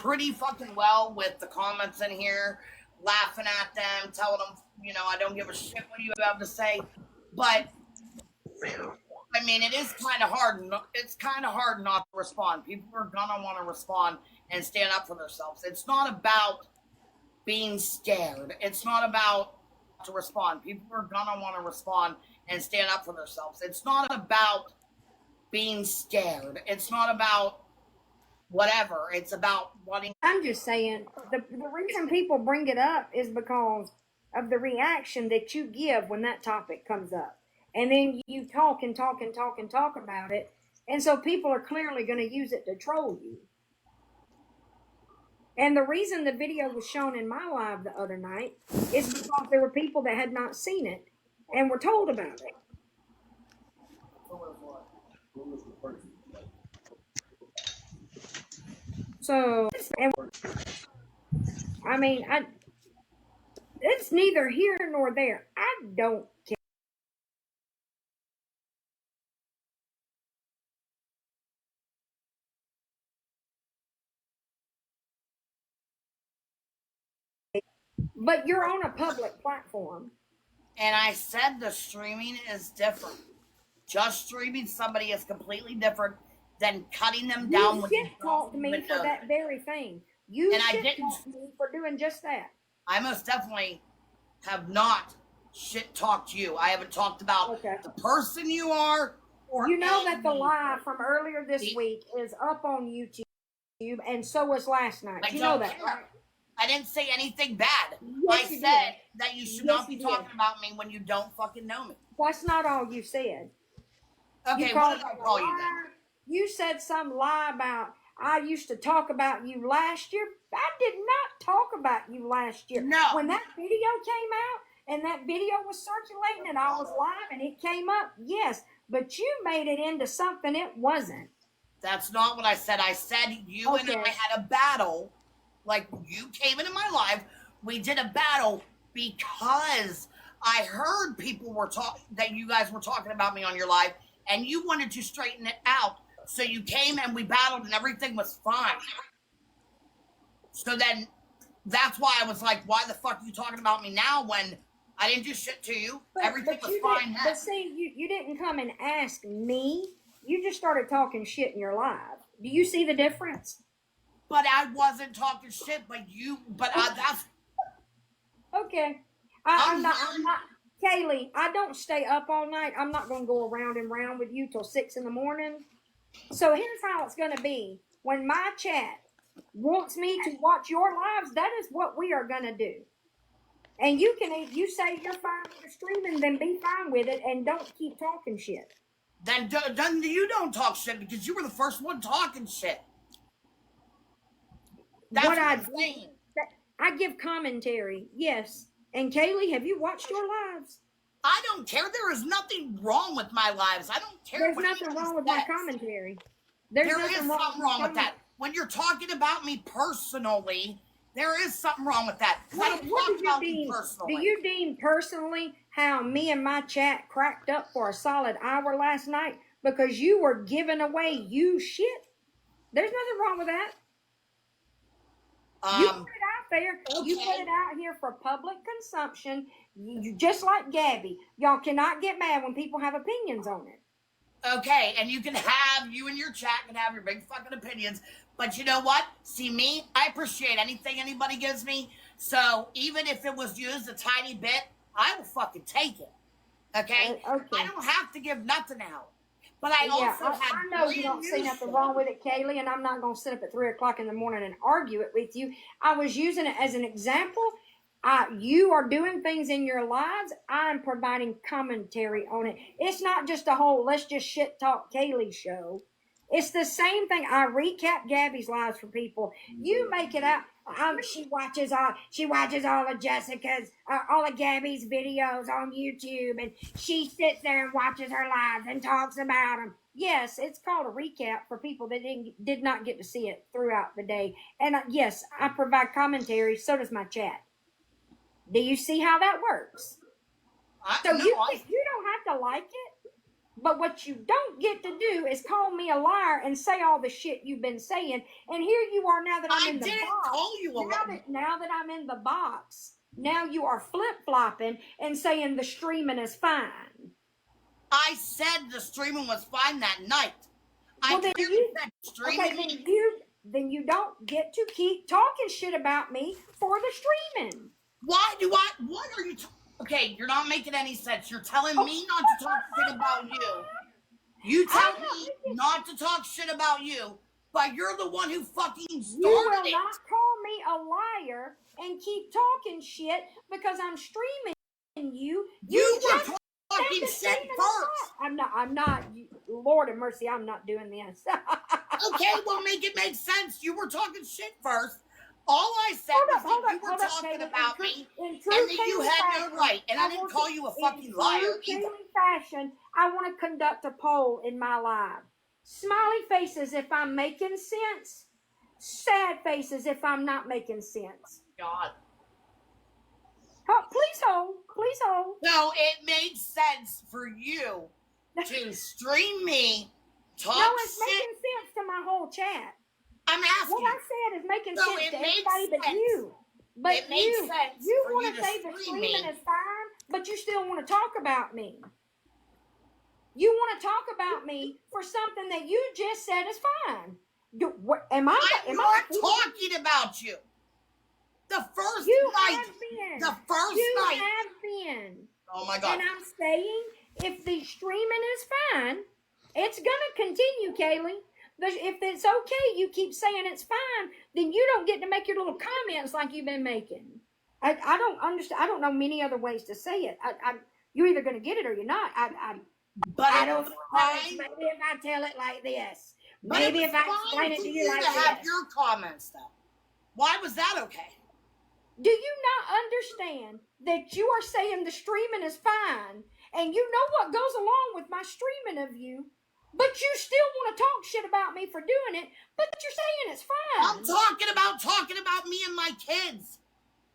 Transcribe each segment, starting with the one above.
pretty fucking well with the comments in here, laughing at them, telling them, I don't give a shit what you have to say. But I mean, it is kind of hard. It's kind of hard not to respond. People are gonna want to respond and stand up for themselves. It's not about being scared. It's not about to respond. People are gonna want to respond and stand up for themselves. It's not about being scared. It's not about whatever. It's about wanting. I'm just saying the reason people bring it up is because of the reaction that you give when that topic comes up. And then you talk and talk and talk and talk about it. And so people are clearly going to use it to troll you. And the reason the video was shown in my live the other night is because there were people that had not seen it and were told about it. So, I mean, it's neither here nor there. I don't care. But you're on a public platform. And I said the streaming is different. Just streaming somebody is completely different than cutting them down. You shit talked me for that very thing. You shit talked me for doing just that. I most definitely have not shit talked you. I haven't talked about the person you are. Or you know that the live from earlier this week is up on YouTube, and so was last night. You know that, right? I didn't say anything bad. Yes, I said that you should not be talking about me when you don't fucking know me. That's not all you said. Okay, what did I call you then? You said some lie about, I used to talk about you last year. I did not talk about you last year. No. When that video came out and that video was circulating and I was live and it came up, yes. But you made it into something it wasn't. That's not what I said. I said you and I had a battle. Like, you came into my live. We did a battle because I heard people were that you guys were talking about me on your live, and you wanted to straighten it out. So you came and we battled and everything was fine. So then that's why I was like, why the fuck are you talking about me now when I didn't do shit to you? Everything was fine. But see, you didn't come and ask me. You just started talking shit in your live. Do you see the difference? But I wasn't talking shit, that's... Okay. I'm not, Kaylee, I don't stay up all night. I'm not going to go around and round with you till 6 in the morning. So here's how it's going to be. When my chat wants me to watch your lives, that is what we are going to do. And you say you're fine with the streaming, then be fine with it and don't keep talking shit. Then you don't talk shit because you were the first one talking shit. That's what I'm saying. I give commentary, yes. And Kaylee, have you watched your lives? I don't care. There is nothing wrong with my lives. I don't care. There's nothing wrong with my commentary. There is something wrong with that. When you're talking about me personally, there is something wrong with that. I don't talk about me personally. Do you deem personally how me and my chat cracked up for a solid hour last night because you were giving away you shit? There's nothing wrong with that. You put it out there. Okay. You put it out here for public consumption. You just like Gabby. Y'all cannot get mad when people have opinions on it. Okay, and you and your chat can have your big fucking opinions. But you know what? See me, I appreciate anything anybody gives me. So even if it was used a tiny bit, I will fucking take it. Okay? I don't have to give nothing out. But I know you don't see nothing wrong with it, Kaylee, and I'm not going to sit up at 3 o'clock in the morning and argue it with you. I was using it as an example. You are doing things in your lives. I'm providing commentary on it. It's not just a whole let's just shit talk Kaylee show. It's the same thing. I recap Gabby's lives for people. You make it out. She watches all of Jessica's, all of Gabby's videos on YouTube, and she sits there and watches her lives and talks about them. Yes, it's called a recap for people that did not get to see it throughout the day. And yes, I provide commentary. So does my chat. Do you see how that works? You don't have to like it. But what you don't get to do is call me a liar and say all the shit you've been saying. And here you are now that I'm in the box. I didn't call you a liar. Now that I'm in the box, now you are flip-flopping and saying the streaming is fine. I said the streaming was fine that night. Well, then you don't get to keep talking shit about me for the streaming. What are you okay, you're not making any sense. You're telling me not to talk shit about you. You tell me not to talk shit about you, but you're the one who fucking started You will it. not call me a liar and keep talking shit because I'm streaming you. You were talking shit first. I'm not. Lord have mercy, I'm not doing this. Okay, well, make it make sense. You were talking shit first. All I said was that you were talking about me and that you had no right. And I didn't call you a fucking liar either. In fashion, I want to conduct a poll in my live. Smiley faces if I'm making sense. Sad faces if I'm not making sense. God. Oh, please hold. Please hold. So it makes sense for you to stream me, talk No, it's shit. making sense to my whole chat. I'm asking. What I said is making sense to everybody but you. But it makes sense you for want you to say the streaming is fine, but you still want to talk about me. You want to talk about me for something that you just said is fine. I'm not talking about you. The first night. The first night. You have been. Oh my God. And I'm saying, if the streaming is fine, it's gonna continue, Kaylee. If it's okay, you keep saying it's fine, then you don't get to make your little comments like you've been making. I don't understand. I don't know many other ways to say it. You're either going to get it or you're not. I don't know. Maybe if I tell it like this. Maybe if I explain it to you like this. Have your comments though. Why was that okay? Do you not understand that you are saying the streaming is fine, and you know what goes along with my streaming of you? But you still want to talk shit about me for doing it, but you're saying it's fine. I'm talking about me and my kids.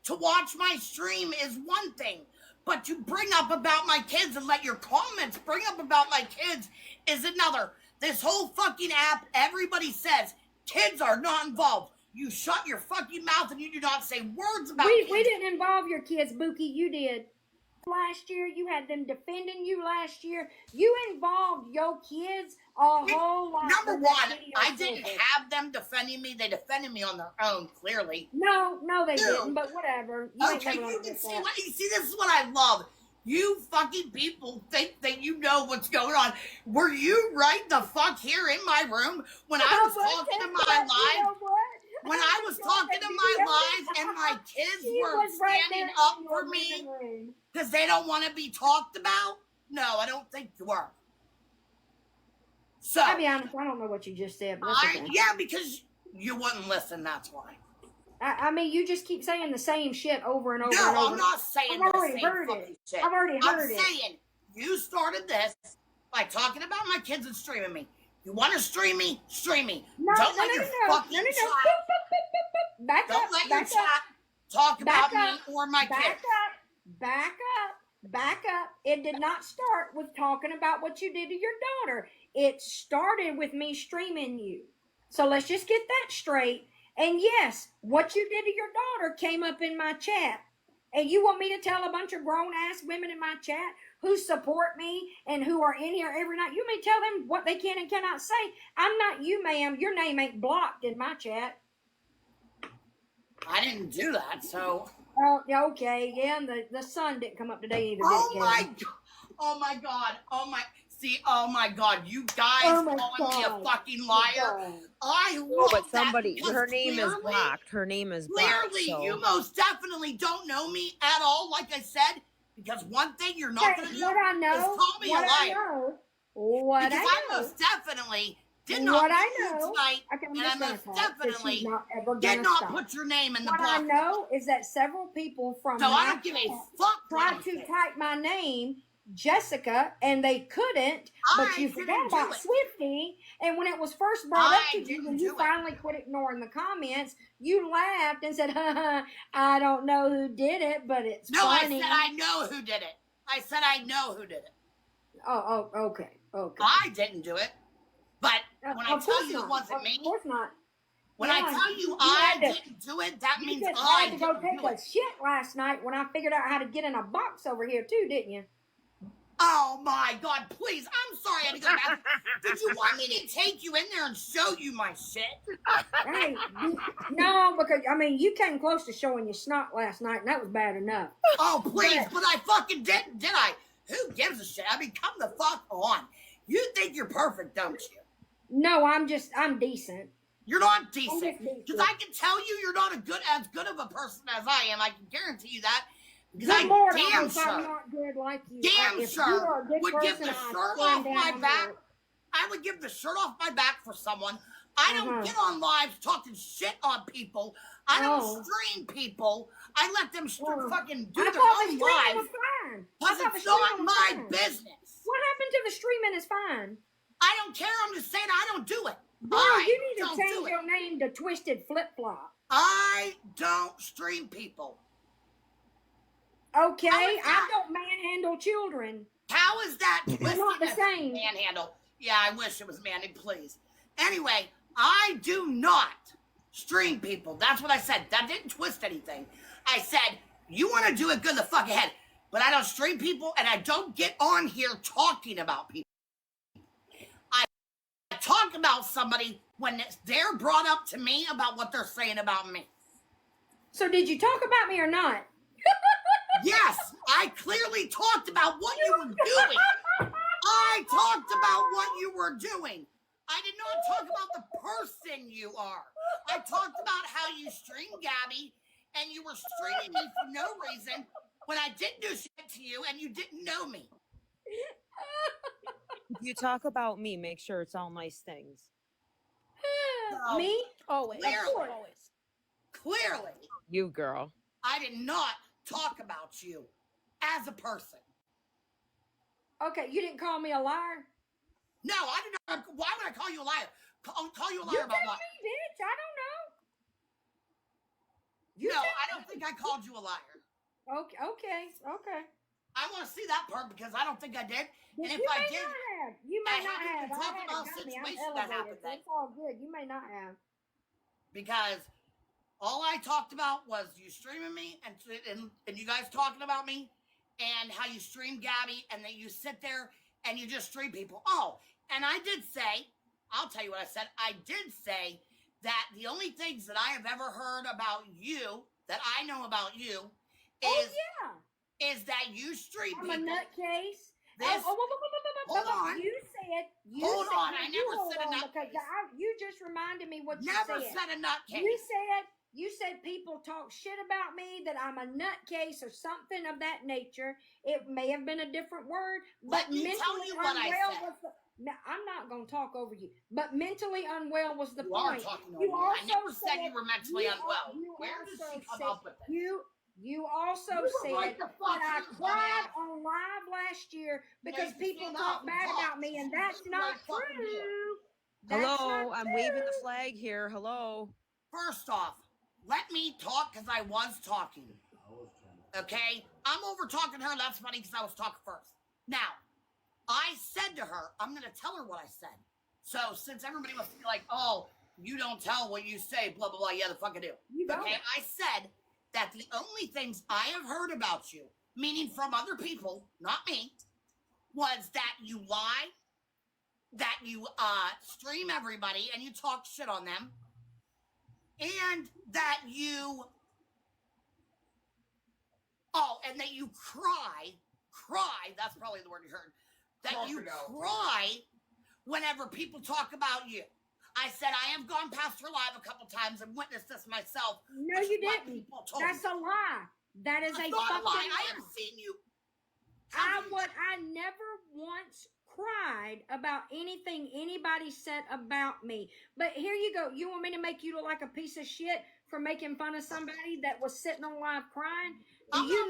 To watch my stream is one thing, but to bring up about my kids and let your comments bring up about my kids is another. This whole fucking app, everybody says kids are not involved. You shut your fucking mouth and you do not say words about kids. We didn't involve your kids, Bookie. You did. Last year, you had them defending you last year. You involved your kids a whole lot. Number one, I didn't have them defending me. They defended me on their own, clearly. No, they didn't, but whatever. Okay, you can see what you see. This is what I love. You fucking people think that you know what's going on. Were you right the fuck here in my room when I was talking to my live? When I was talking to my live and my kids were standing up for me because they don't want to be talked about? No, I don't think you were. So I'll be honest, I don't know what you just said. But yeah, because you wouldn't listen, that's why. I mean, you just keep saying the same shit over and over and over. No, I'm not saying the same fucking shit. I've already heard it. I'm saying you started this by talking about my kids and streaming me. You want to stream me? Stream me. Don't let your fucking chat. Don't let your chat talk about me or my kids. Back up. It did not start with talking about what you did to your daughter. It started with me streaming you. So let's just get that straight. And yes, what you did to your daughter came up in my chat. And you want me to tell a bunch of grown-ass women in my chat who support me and who are in here every night? You want me to tell them what they can and cannot say? I'm not you, ma'am. Your name ain't blocked in my chat. I didn't do that, so... Oh, okay, yeah, and the sun didn't come up today either. Oh my God. Oh my God, you guys calling me a fucking liar. I love but somebody, that her name is blocked. Her name is blocked. Clearly, you most definitely don't know me at all, like I said, because one thing you're not going to do is call me a liar. Because I most definitely did not tonight, and I most definitely did not put your name in the box. What I know is that several people from I don't give a fuck tried to type my name, Jessica, and they couldn't, but you forgot about Swiftie, and when it was first brought up to you, when you finally quit ignoring the comments, you laughed and said, I don't know who did it, but it's funny. I said I know who did it. I said I know who did it. Okay. I didn't do it. But when I Of tell course you it not. wasn't me, Of course not. when I Yeah, tell you you I had to. didn't do it, that You means just I had to go didn't take do a it. shit last night when I figured out how to get in a box over here too, didn't you? Oh my God, please. I'm sorry I had to go back. Did you want me to take you in there and show you my shit? Hey, no, because I mean you came close to showing your snot last night, and that was bad enough. Oh, please, but I fucking didn't, did I? Who gives a shit? I mean, come the fuck on. You think you're perfect, don't you? No, I'm decent. You're not I'm decent. just decent. Because I can tell you you're not as good of a person as I am. I can guarantee you that. Because Good I Lord, I damn hope I'm sure, not good like you. damn If you sure are a good would give person, the I shirt stand off down my on back. yours. I would give the shirt off my back for someone. I don't get on lives talking shit on people. I don't stream people. I let them fucking do I their thought the own streaming lives was fine. because it's not my business. What happened to the streaming is fine? I don't care. I'm just saying I don't do it. Girl, you need to change your name to Twisted Flip Flop. I don't stream people. Okay, I don't manhandle children. How is that twisted? Not the same. Manhandle. Yeah, I wish it was Manny, please. Anyway, I do not stream people. That's what I said. That didn't twist anything. I said, you want to do it, good the fuck ahead. But I don't stream people, and I don't get on here talking about people. I talk about somebody when they're brought up to me about what they're saying about me. So did you talk about me or not? Yes, I clearly talked about what you were doing. I talked about what you were doing. I did not talk about the person you are. I talked about how you streamed Gabby and you were streaming me for no reason when I didn't do shit to you and you didn't know me. If you talk about me, make sure it's all nice things. So, me? Always. Always. Clearly, You girl. I did not talk about you as a person. Okay, you didn't call me a liar? No, I did not. Why would I call you a liar? Call you a liar about tell what? me, bitch. I don't know. No, I don't think I called you a liar. Okay. I want to see that part because I don't think I did. And if you I may did, not have. You may I not haven't have. been I talking had about it got me. I'm situation that happened elevated. then. It's all good. You may not have. Because all I talked about was you streaming me and you guys talking about me and how you stream Gabby and that you sit there and you just stream people. Oh, and I did say, I'll tell you what I said. I did say that the only things that I have ever heard about you, that I know about you, is that you stream I'm people. a nutcase. Hold on. You said. Hold on. I never said a nutcase. You just reminded me what you Never said. said a nutcase. You said people talk shit about me, that I'm a nutcase or something of that nature. It may have been a different word, but Let me tell you what I said. Now, I'm not going to talk over you, but mentally unwell was the You point. are talking over me. I never said you were mentally unwell. Where did she come up with this? You also said right that I cried on live last year because people talk bad about me, and that's not true. Hello, I'm waving the flag here. Hello. First off, let me talk because I was talking. Okay? I'm over talking her. That's funny because I was talking first. Now, I said to her, I'm going to tell her what I said. So since everybody must be like, oh, you don't tell what you say, blah, blah, blah. Yeah, the fuck I do. Okay? I said that the only things I have heard about you, meaning from other people, not me, was that you lie, that you stream everybody and you talk shit on them, and that you and that you cry, that's probably the word you heard, that you cry whenever people talk about you. I said I have gone past her live a couple times and witnessed this myself. No, you didn't. That's a lie. That is a fucking lie. I have seen you. I never once cried about anything anybody said about me. But here you go. You want me to make you look like a piece of shit for making fun of somebody that was sitting on live crying? Do you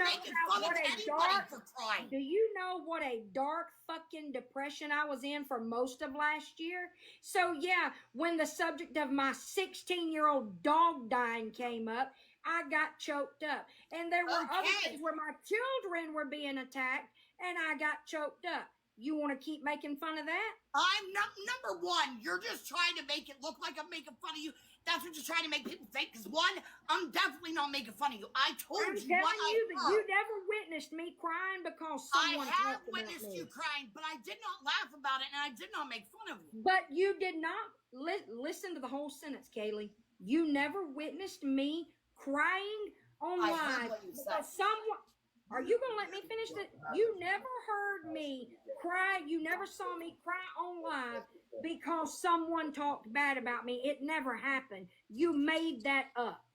know what a dark fucking depression I was in for most of last year? So yeah, when the subject of my 16-year-old dog dying came up, I got choked up. And there were other things where my children were being attacked and I got choked up. You want to keep making fun of that? I'm not number one. You're just trying to make it look like I'm making fun of you. That's what you're trying to make people think. Because one, I'm definitely not making fun of you. I told I'm you telling what I you that heard. you never witnessed me crying because someone I have talked about witnessed me. you crying, but I did not laugh about it, and I did not make fun of you. But you did not listen to the whole sentence, Kaylee. You never witnessed me crying on I heard live what you said. because someone. Are you gonna let me finish it? You never heard me cry. You never saw me cry on live because someone talked bad about me. It never happened. You made that up.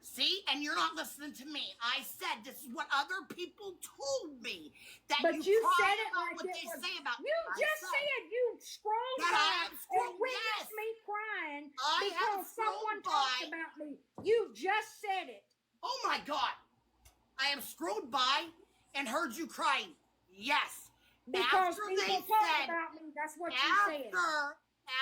See, and you're not listening to me. I said this is what other people told me. That But you cry said it about like what it they was. say about You I just said you scrolled that by I scrolled, and witnessed yes. me crying I have because someone scrolled talked by. about me. You just said it. Oh my God. I have scrolled by and heard you crying. Yes. Because after people they talk said, about me. That's what you said.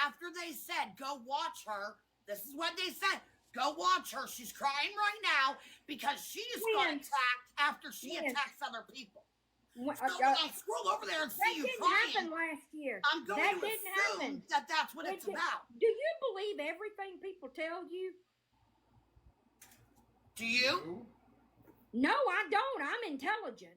after they said, go watch her, this is what they said. Go watch her. She's crying right now because she just got When? attacked after she When? attacks other people. When- So when I scroll over there and that see you didn't crying, happen last year. I'm going that to didn't assume happen. that that's what it's about. Do you believe everything people tell you? Do you? No, I don't. I'm intelligent.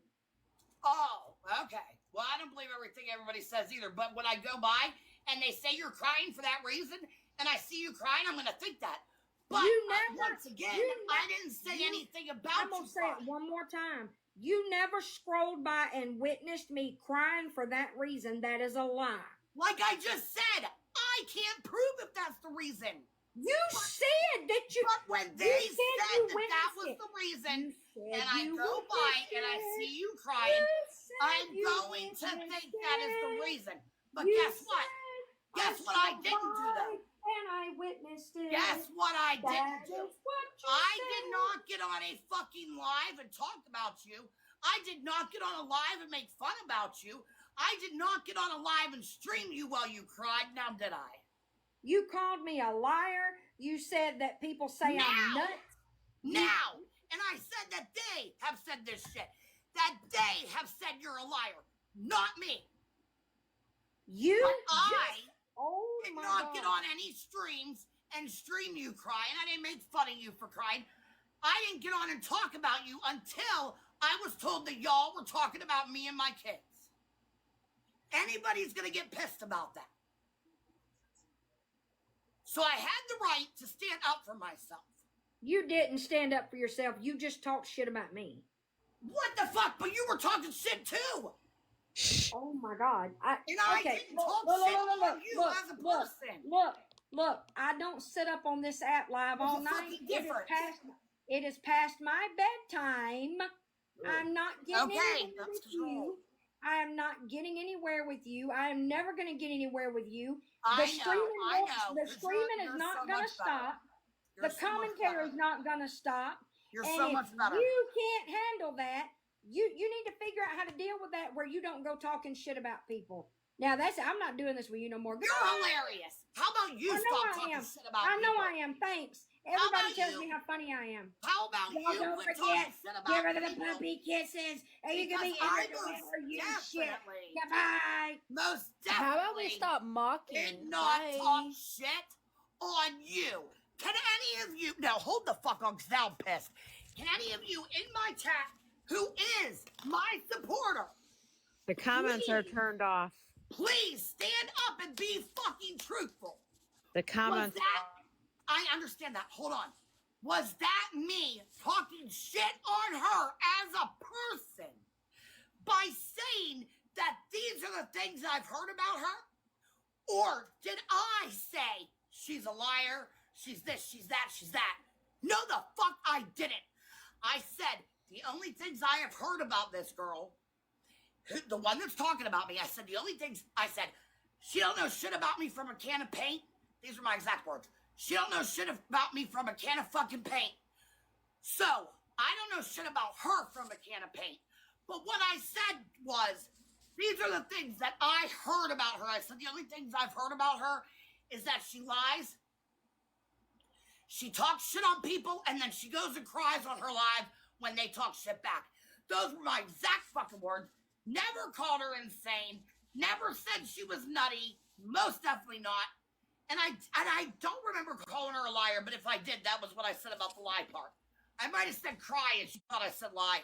Oh, okay. Well, I don't believe everything everybody says either. But when I go by and they say you're crying for that reason, and I see you crying, I'm going to think that. But once again, I didn't say anything about you. I'm going to say it one more time. You never scrolled by and witnessed me crying for that reason. That is a lie. Like I just said, I can't prove if that's the reason. You said that you. But when they said that was the reason, and I go by and I see you crying, I'm going to think that is the reason. But guess what? Guess what I didn't do though? And I witnessed it. Guess what I didn't do? I did said. not get on a fucking live and talk about you. I did not get on a live and make fun about you. I did not get on a live and stream you while you cried. Now did I? You called me a liar. You said that people say I'm nuts. Now. And I said that they have said this shit. That they have said you're a liar. Not me. You but I did my not God. get on any streams and stream you crying. I didn't make fun of you for crying. I didn't get on and talk about you until I was told that y'all were talking about me and my kids. Anybody's going to get pissed about that. So I had the right to stand up for myself. You didn't stand up for yourself. You just talked shit about me. What the fuck? But you were talking shit too. Oh my God. I didn't talk shit on you as a person. Look, I don't sit up on this app live all night. It is past my bedtime. I'm not getting anywhere with you. I am not getting anywhere with you. I am never going to get anywhere with you. The screaming is not going to stop. The commentary is not going to stop. You're so much better. You can't handle that. You need to figure out how to deal with that where you don't go talking shit about people. Now I'm not doing this with you no more. You're hilarious. How about you stop talking shit about people? I know I am. Thanks. Everybody tells me how funny I am. How about you? Don't forget, give her the puppy kisses. And you can be everywhere you shit. Goodbye. Most definitely. How about we stop mocking? Did not talk shit on you. Can any of you now hold the fuck on because now I'm pissed? Can any of you in my chat who is my supporter? The comments are turned off. Please stand up and be fucking truthful. The comments. I understand that. Hold on. Was that me talking shit on her as a person by saying that these are the things I've heard about her? Or did I say she's a liar, she's this, she's that, she's that? No, the fuck I didn't. I said the only things I have heard about this girl, the one that's talking about me, I said the only things, I said, she don't know shit about me from a can of paint. These are my exact words. She don't know shit about me from a can of fucking paint. So, I don't know shit about her from a can of paint. But what I said was, these are the things that I heard about her. I said the only things I've heard about her is that she lies. She talks shit on people, and then she goes and cries on her live when they talk shit back. Those were my exact fucking words. Never called her insane. Never said she was nutty. Most definitely not. And I don't remember calling her a liar, but if I did, that was what I said about the lie part. I might have said cry and she thought I said lie.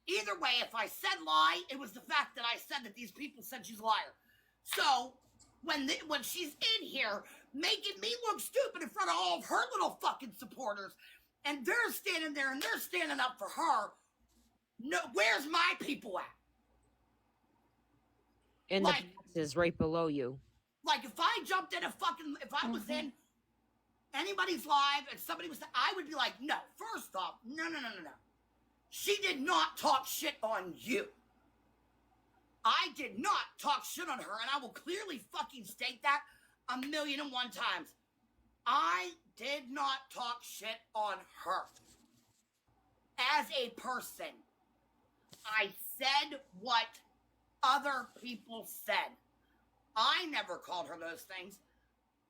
Either way, if I said lie, it was the fact that I said that these people said she's a liar. So when she's in here making me look stupid in front of all of her little fucking supporters, and they're standing there and they're standing up for her, no, where's my people at? In the boxes right below you. Like if I jumped in if I was in anybody's live and somebody was, I would be like, no, first off, no. She did not talk shit on you. I did not talk shit on her, and I will clearly fucking state that 1,000,001 times. I did not talk shit on her. As a person, I said what other people said. I never called her those things.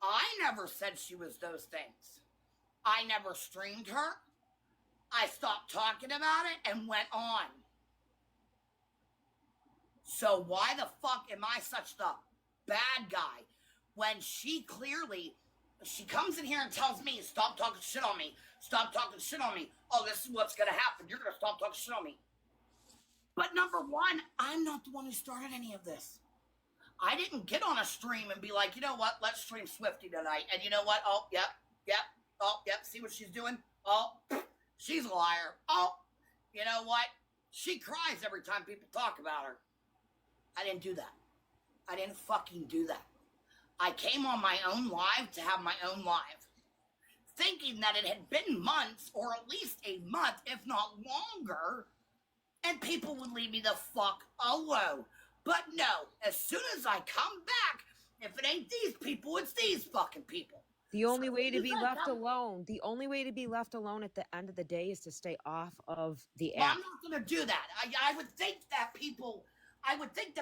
I never said she was those things. I never streamed her. I stopped talking about it and went on. So why the fuck am I such the bad guy when she comes in here and tells me, stop talking shit on me. Stop talking shit on me. Oh, this is what's going to happen. You're going to stop talking shit on me. But number one, I'm not the one who started any of this. I didn't get on a stream and be like, you know what, let's stream Swiftie tonight. And you know what? Oh, yep. Oh, yep. See what she's doing? Oh, she's a liar. Oh, you know what? She cries every time people talk about her. I didn't do that. I didn't fucking do that. I came on my own live to have my own live, thinking that it had been months, or at least a month, if not longer, and people would leave me the fuck alone. But no, as soon as I come back, if it ain't these people, it's these fucking people. The only way to be left alone, the only way to be left alone at the end of the day is to stay off of the app. I'm not going to do that. I would think that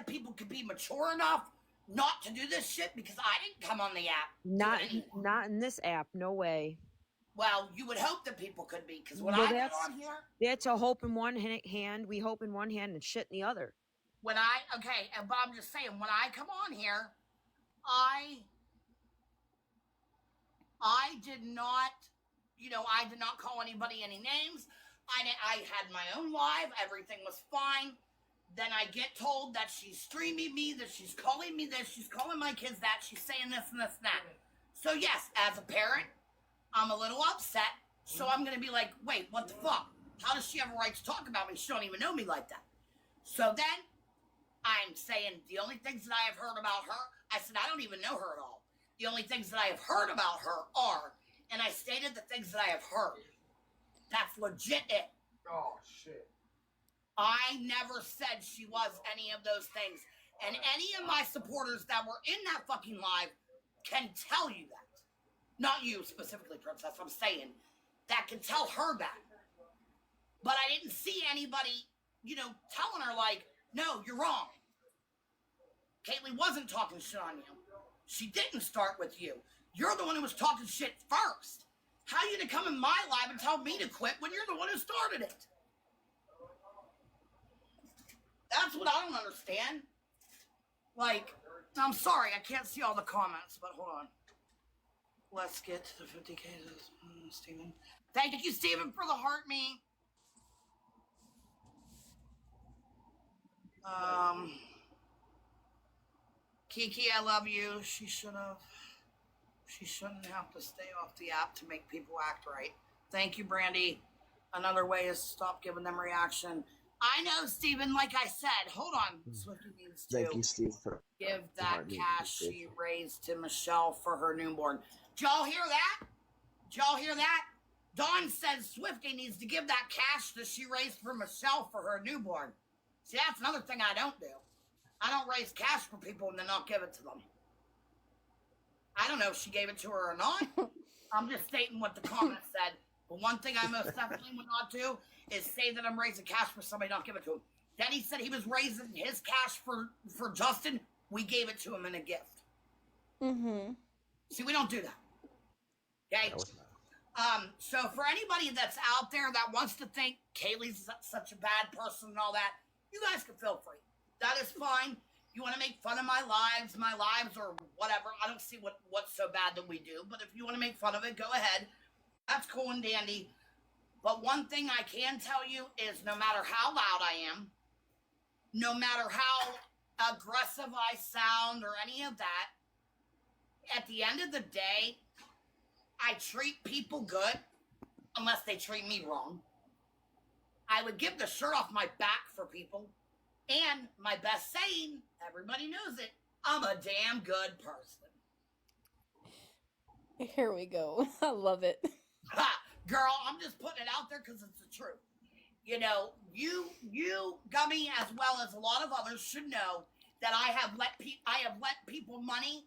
people could be mature enough not to do this shit, because I didn't come on the app. Not in this app, no way. Well, you would hope that people could be, because when I get on here, that's a hope in one hand, we hope in one hand and shit in the other. But I'm just saying, when I come on here, I did not call anybody any names. I had my own live. Everything was fine. Then I get told that she's streaming me, that she's calling me this, she's calling my kids that, she's saying this and this and that. So yes, as a parent, I'm a little upset. So I'm going to be like, wait, what the fuck? How does she have a right to talk about me? She don't even know me like that. So then I'm saying the only things that I have heard about her, I said, I don't even know her at all. The only things that I have heard about her are, and I stated the things that I have heard. That's legit it. Oh, shit. I never said she was any of those things. And any of my supporters that were in that fucking live can tell you that. Not you specifically, Princess, I'm saying. That can tell her that. But I didn't see anybody, telling her like, no, you're wrong. Caitlyn wasn't talking shit on you. She didn't start with you. You're the one who was talking shit first. How are you going to come in my live and tell me to quit when you're the one who started it? That's what I don't understand. Like, I'm sorry, I can't see all the comments, but hold on. Let's get to the 50K. Steven. Thank you, Steven, for the heart me. Kiki, I love you. She shouldn't have to stay off the app to make people act right. Thank you, Brandy. Another way is stop giving them reaction. I know, Steven, like I said, hold on. Swiftie needs to Thank you, Steve, for give that cash she raised to Michelle for her newborn. Did y'all hear that? Did y'all hear that? Dawn says Swiftie needs to give that cash that she raised for Michelle for her newborn. See, that's another thing I don't do. I don't raise cash for people and then not give it to them. I don't know if she gave it to her or not. I'm just stating what the comment said. But one thing I most definitely would not do is say that I'm raising cash for somebody, not give it to him. Then he said he was raising his cash for Justin. We gave it to him in a gift. Mm-hmm. See, we don't do that. Okay? So for anybody that's out there that wants to think Kaylee's such a bad person and all that, you guys can feel free. That is fine. You want to make fun of my lives, or whatever. I don't see what's so bad that we do. But if you want to make fun of it, go ahead. That's cool and dandy. But one thing I can tell you is no matter how loud I am, no matter how aggressive I sound or any of that, at the end of the day, I treat people good unless they treat me wrong. I would give the shirt off my back for people. And my best saying, everybody knows it, I'm a damn good person. Here we go. I love it. Ha! Girl, I'm just putting it out there because it's the truth. You know, you, Gummy, as well as a lot of others should know that I have let people money.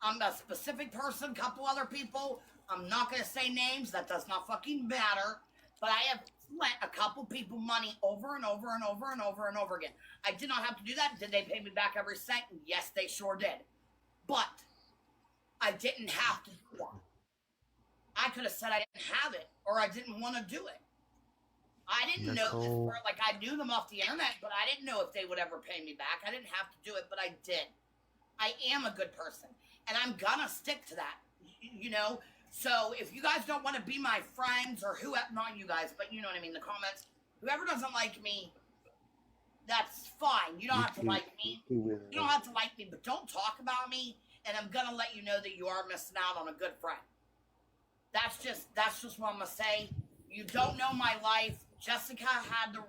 I'm a specific person, couple other people. I'm not going to say names. That does not fucking matter. But I have lent a couple people money over and over and over and over and over again. I did not have to do that. Did they pay me back every cent? Yes, they sure did. But I didn't have to do that. I could have said I didn't have it or I didn't want to do it. I didn't know this part. Like, I knew them off the internet, but I didn't know if they would ever pay me back. I didn't have to do it, but I did. I am a good person, and I'm gonna stick to that, you know? So if you guys don't want to be my friends or whoever, not you guys, but you know what I mean, the comments, whoever doesn't like me, that's fine. You don't have to like me. You don't have to like me, but don't talk about me, and I'm gonna let you know that you are missing out on a good friend. That's just what I'm gonna say. You don't know my life. Jessica had the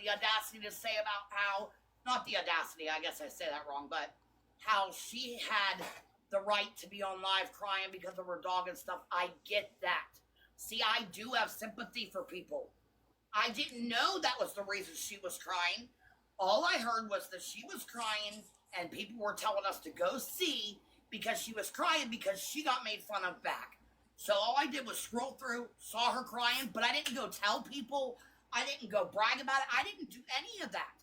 audacity to say about how, not the audacity, I guess I say that wrong, but how she had the right to be on live crying because of her dog and stuff. I get that. See, I do have sympathy for people. I didn't know that was the reason she was crying. All I heard was that she was crying and people were telling us to go see because she was crying because she got made fun of back. So all I did was scroll through, saw her crying, but I didn't go tell people. I didn't go brag about it. I didn't do any of that.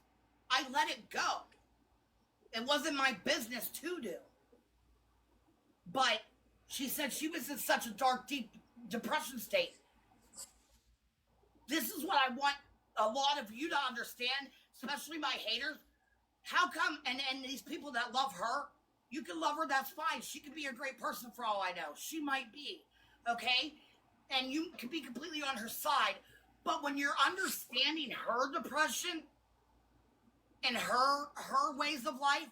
I let it go. It wasn't my business to do. But she said she was in such a dark, deep depression state. This is what I want a lot of you to understand, especially my haters. How come, and these people that love her, you can love her, that's fine. She could be a great person for all I know. She might be. Okay? And you can be completely on her side. But when you're understanding her depression and her ways of life,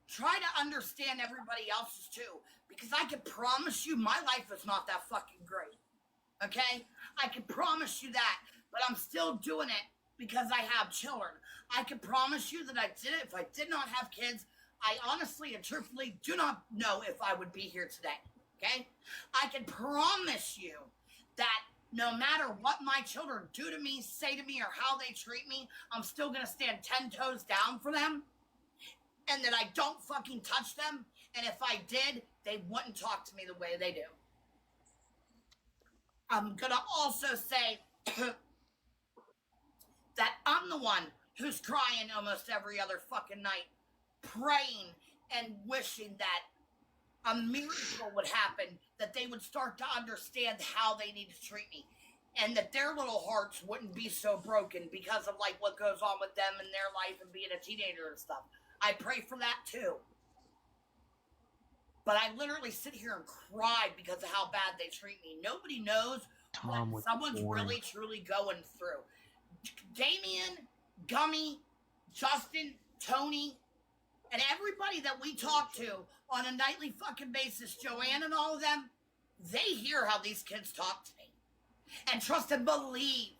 try to understand everybody else's too. Because I can promise you my life is not that fucking great. Okay? I can promise you that. But I'm still doing it because I have children. I can promise you that I did it. If I did not have kids, I honestly and truthfully do not know if I would be here today. Okay? I can promise you that no matter what my children do to me, say to me, or how they treat me, I'm still going to stand 10 toes down for them. And that I don't fucking touch them. And if I did, they wouldn't talk to me the way they do. I'm going to also say that I'm the one who's crying almost every other fucking night, praying and wishing that a miracle would happen, that they would start to understand how they need to treat me, and that their little hearts wouldn't be so broken because of like what goes on with them in their life and being a teenager and stuff. I pray for that too. But I literally sit here and cry because of how bad they treat me. Nobody knows what someone's really truly going through. Damien, Gummy, Justin, Tony, and everybody that we talk to on a nightly fucking basis, Joanne and all of them, they hear how these kids talk to me. And trust and believe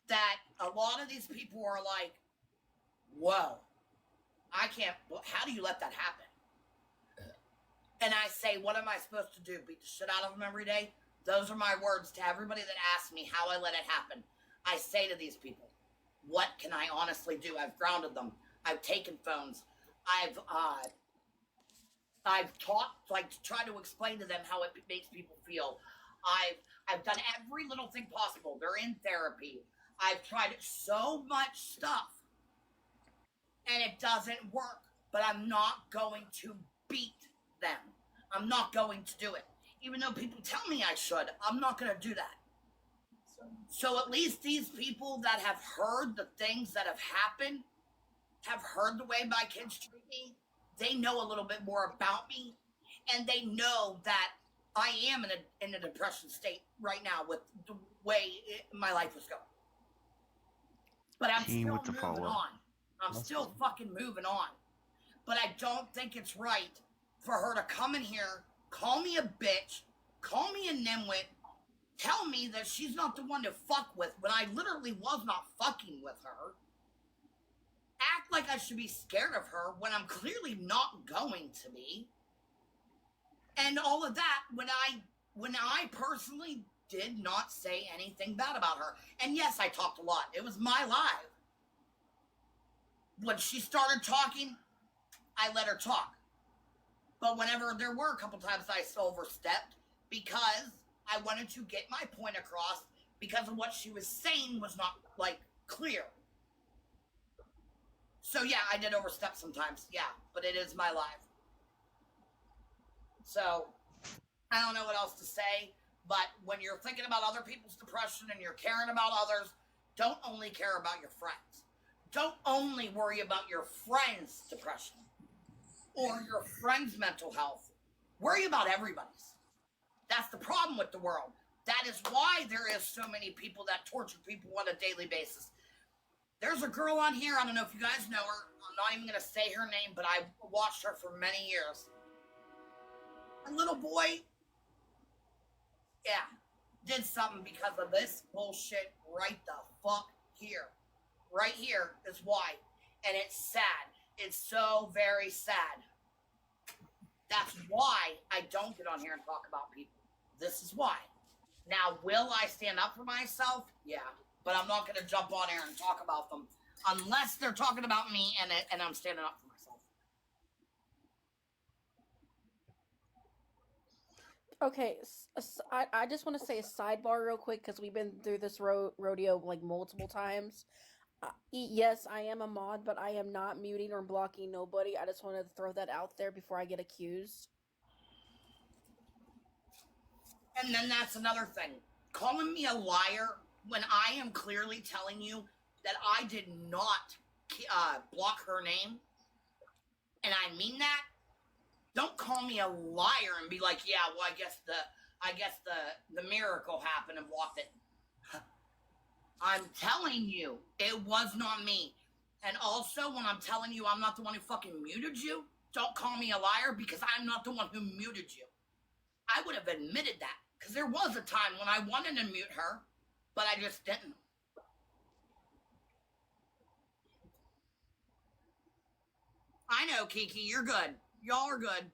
that a lot of these people are like, whoa, I can't, how do you let that happen? And I say, what am I supposed to do? Beat the shit out of them every day? Those are my words to everybody that asks me how I let it happen. I say to these people, what can I honestly do? I've grounded them. I've taken phones. I've talked, like, to try to explain to them how it makes people feel. I've done every little thing possible. They're in therapy. I've tried so much stuff, and it doesn't work. But I'm not going to beat them. I'm not going to do it. Even though people tell me I should, I'm not going to do that. So at least these people that have heard the things that have happened, have heard the way my kids treat me, they know a little bit more about me, and they know that I am in a depression state right now with the way my life is going. But I'm Team still with the moving follow-up. on. I'm still fucking moving on. But I don't think it's right for her to come in here, call me a bitch, call me a nimwit, tell me that she's not the one to fuck with when I literally was not fucking with her. Act like I should be scared of her when I'm clearly not going to be. And all of that when I personally did not say anything bad about her. And yes, I talked a lot. It was my live. When she started talking, I let her talk. But whenever there were a couple times I overstepped because I wanted to get my point across because of what she was saying was not, like, clear. So, yeah, I did overstep sometimes. Yeah, but it is my life. So, I don't know what else to say. But when you're thinking about other people's depression and you're caring about others, don't only care about your friends. Don't only worry about your friends' depression or your friends' mental health. Worry about everybody's. That's the problem with the world. That is why there is so many people that torture people on a daily basis. There's a girl on here, I don't know if you guys know her. I'm not even going to say her name, but I watched her for many years. A little boy, yeah, did something because of this bullshit right the fuck here. Right here is why. And it's sad. It's so very sad. That's why I don't get on here and talk about people. This is why. Now, will I stand up for myself? Yeah. But I'm not going to jump on here and talk about them unless they're talking about me and I'm standing up for myself. Okay, I just want to say a sidebar real quick because we've been through this rodeo like multiple times. Yes, I am a mod, but I am not muting or blocking nobody. I just wanted to throw that out there before I get accused. And then that's another thing. Calling me a liar when I am clearly telling you that I did not block her name, and I mean that. Don't call me a liar and be like, yeah, well, I guess the miracle happened and blocked it. I'm telling you, it was not me. And also, when I'm telling you I'm not the one who fucking muted you, don't call me a liar because I'm not the one who muted you. I would have admitted that because there was a time when I wanted to mute her, but I just didn't. I know, Kiki, you're good. Y'all are good.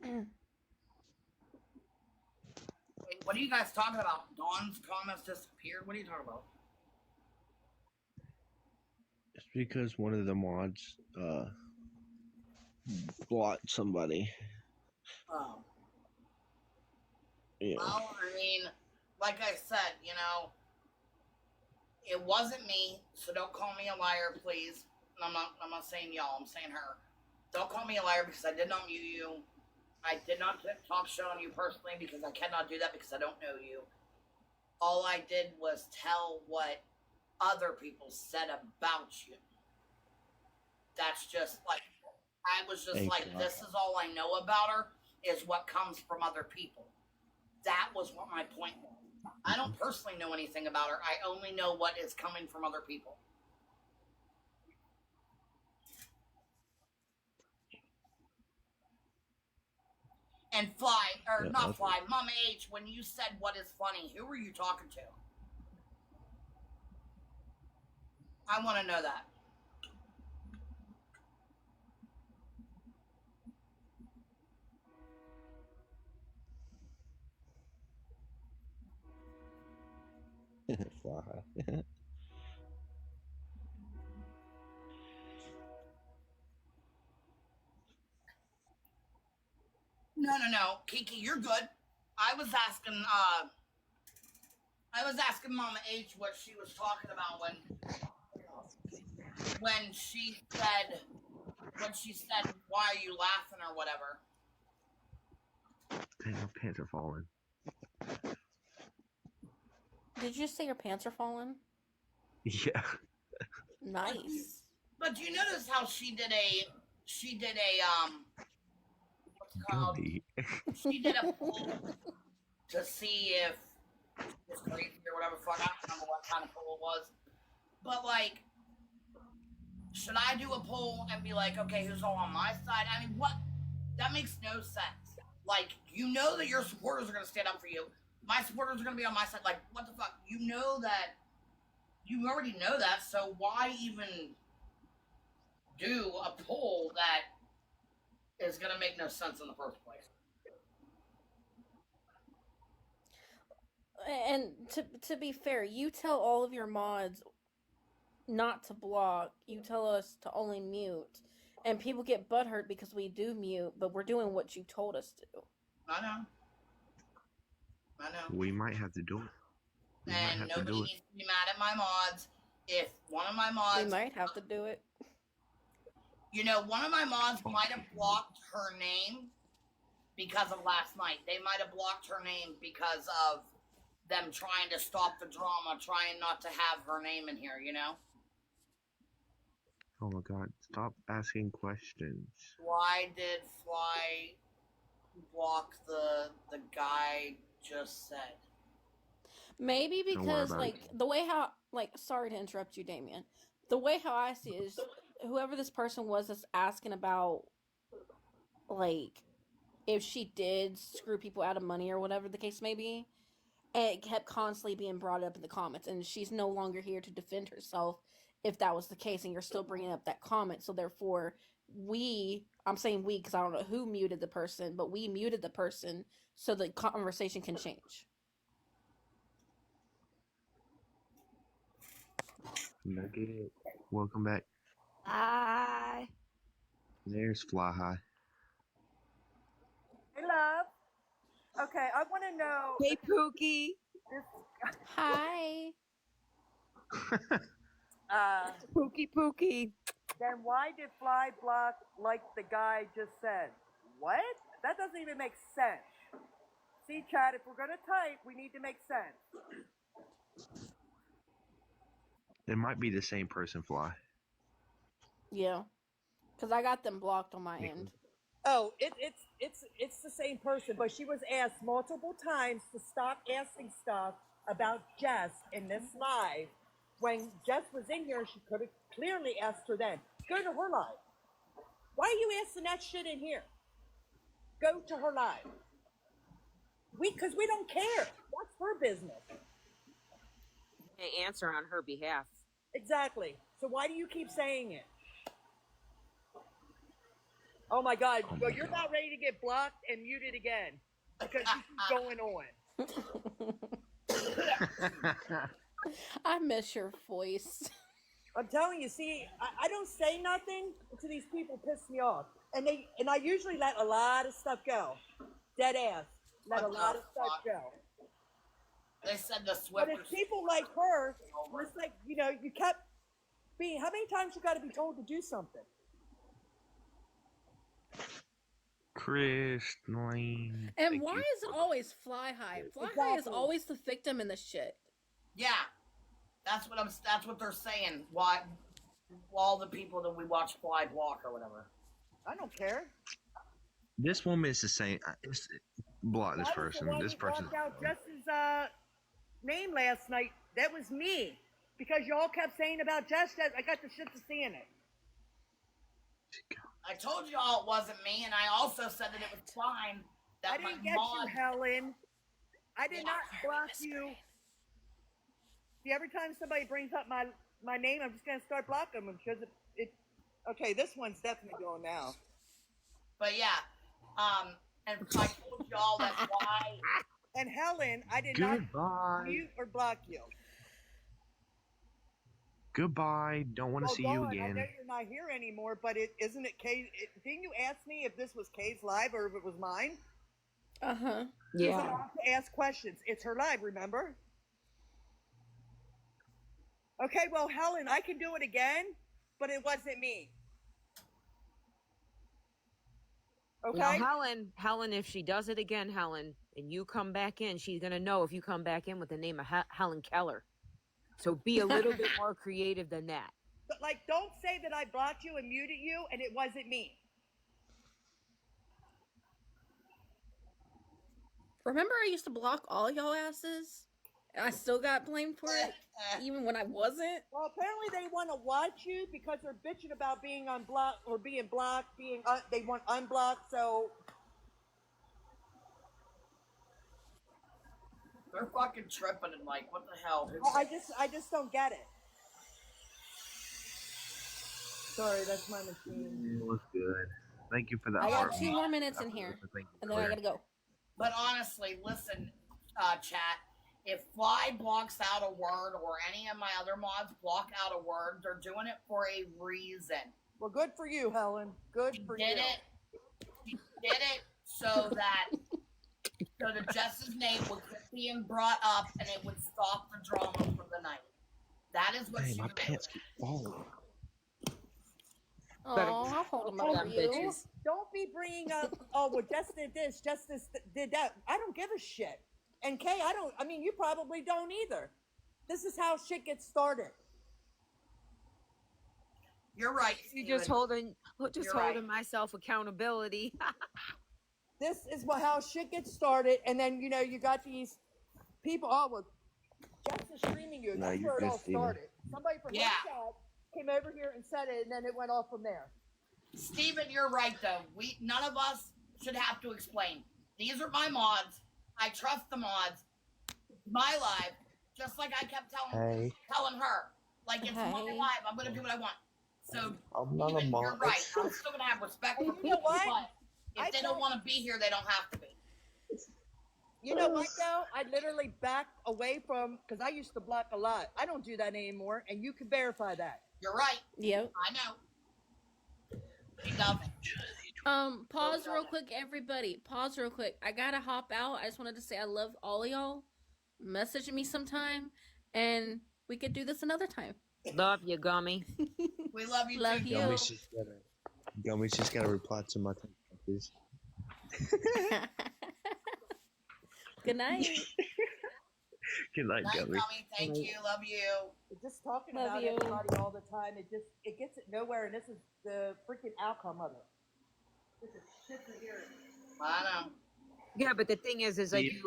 Wait, what are you guys talking about? Dawn's comments disappeared? What are you talking about? It's because one of the mods blocked somebody. Oh. Yeah. Well, I mean, like I said, you know, it wasn't me, so don't call me a liar, please. And I'm not saying y'all, I'm saying her. Don't call me a liar because I did not mute you. I did not talk shit on you personally because I cannot do that because I don't know you. All I did was tell what other people said about you. That's just like, I was just like, this is all I know about her is what comes from other people. That was what my point was. I don't personally know anything about her. I only know what is coming from other people. And Mama H, when you said what is funny, who were you talking to? I want to know that. Fly. No. Kiki, you're good. I was asking Mama H what she was talking about when when she said, "Why are you laughing?" or whatever. Dang, my pants are falling. Did you say your pants are falling? Yeah. Nice. But do you notice how she did a what's it called? Gummy. She did a poll to see if she was crazy or whatever. Fuck, I don't remember what kind of poll it was. But like, should I do a poll and be like, okay, who's all on my side? I mean, what? That makes no sense. Like, you know that your supporters are going to stand up for you. My supporters are going to be on my side. Like, what the fuck? You know that. You already know that. So why even do a poll that is going to make no sense in the first place? And to be fair, you tell all of your mods not to block. You tell us to only mute. And people get butthurt because we do mute, but we're doing what you told us to. I know. I know. We might have to do it. And nobody needs to be mad at my mods. If one of my mods... We might have to do it. You know, one of my mods might have blocked her name because of last night. They might have blocked her name because of them trying to stop the drama, trying not to have her name in here, you know? Oh my god, stop asking questions. Why did Fly block the guy just said? Maybe because, like, the way how, like, sorry to interrupt you, Damien. The way how I see it is, whoever this person was that's asking about, like, if she did screw people out of money or whatever the case may be, and it kept constantly being brought up in the comments, and she's no longer here to defend herself if that was the case, and you're still bringing up that comment. So therefore, I'm saying we because I don't know who muted the person, but we muted the person so the conversation can change. Nugget, welcome back. Hi. There's Fly High. Hey, love. Okay, I want to know. Hey, Pookie. Hi. Pookie. Then why did Fly block like the guy just said? What? That doesn't even make sense. See, Chad, if we're going to type, we need to make sense. It might be the same person, Fly. Yeah. Because I got them blocked on my end. Oh, it's the same person, but she was asked multiple times to stop asking stuff about Jess in this live. When Jess was in here, she could have clearly asked her then. Go to her live. Why are you asking that shit in here? Go to her live. Because we don't care. That's her business. They answer on her behalf. Exactly. So why do you keep saying it? Oh my God. Well, you're not ready to get blocked and muted again because you keep going on. I miss your voice. I'm telling you, see, I don't say nothing until these people piss me off. And I usually let a lot of stuff go. Dead ass. Let a lot of stuff go. They said the Swiftie. But it's people like her, it's like, you know, you kept being, how many times you got to be told to do something? Chris, Lane. And why is it always Fly High? Fly High is always the victim in the shit. Yeah. That's what they're saying. Why all the people that we watch Fly block or whatever. I don't care. This woman is the same. Block this person. This person. Blocked out Jess's name last night. That was me. Because y'all kept saying about Jess, I got the shit to see in it. I told y'all it wasn't me, and I also said that it was fine. That I didn't get you, Helen. I did not block you. See, every time somebody brings up my name, I'm just going to start blocking them because it. Okay, this one's definitely going now. But yeah, and I told y'all that's why. And Helen, I did not mute or block you. Goodbye. Don't want to see you again. I know you're not here anymore, but isn't it Kay? Didn't you ask me if this was Kay's live or if it was mine? Uh-huh. Yeah. I have to ask questions. It's her live, remember? Okay, well, Helen, I can do it again. but it wasn't me. Okay. Now, Helen, if she does it again, Helen, and you come back in, she's gonna know if you come back in with the name of Helen Keller. So be a little bit more creative than that. But like, don't say that I blocked you and muted you and it wasn't me. Remember, I used to block all y'all asses, and I still got blamed for it, even when I wasn't. Well, apparently they want to watch you because they're bitching about being unblocked or being blocked. They want unblocked. So They're fucking tripping and like, what the hell? I just don't get it. Sorry, that's my machine. It was good. Thank you for that. I got heart 2 more emoji. minutes in here, and then I gotta go. But honestly, listen, chat. If Fly blocks out a word or any of my other mods block out a word, they're doing it for a reason. Well, good for you, Helen. Good for you. She did it so that Jess's name would quit being brought up and it would stop the drama for the night. That is what Hey, she my was pants doing. keep falling. Oh, I'll hold them up for you. Bitches. Don't be bringing up, oh, well, Jess did this, Jess did that. I don't give a shit. And Kay, I mean, you probably don't either. This is how shit gets started. You're right. You just Steven. holding You're right. myself accountability. This is how shit gets started. And then, you know, you got these people, oh, well, Jess is streaming you. No, That's you're where it good, all Steven. started. Somebody from Yeah. my chat came over here and said it, and then it went off from there. Steven, you're right though. None of us should have to explain. These are my mods. I trust the mods. My life, just like I kept telling her, like it's my Hey. life. I'm gonna do what I want. So I'm not a Steven, you're mod. right. I'm still gonna have respect for You people, know what? but if they don't want to be here, they don't have to be. You know what, though? I literally backed away from, because I used to block a lot. I don't do that anymore, and you can verify that. You're right. Yep. I know. She doesn't. Pause real quick, everybody. Pause real quick. I gotta hop out. I just wanted to say I love all of y'all. Message me sometime, and we could do this another time. Love you, Gummy. We love you Love too. you. Gummy just gotta reply to my text messages. Good night. Good night, Night, Gummy. Gummy. Thank you. Love you. Just talking Love about you. everybody all the time, it gets it nowhere, and this is the freaking outcome of it. This is shit to hear. I know. Yeah, but the thing is like Steve,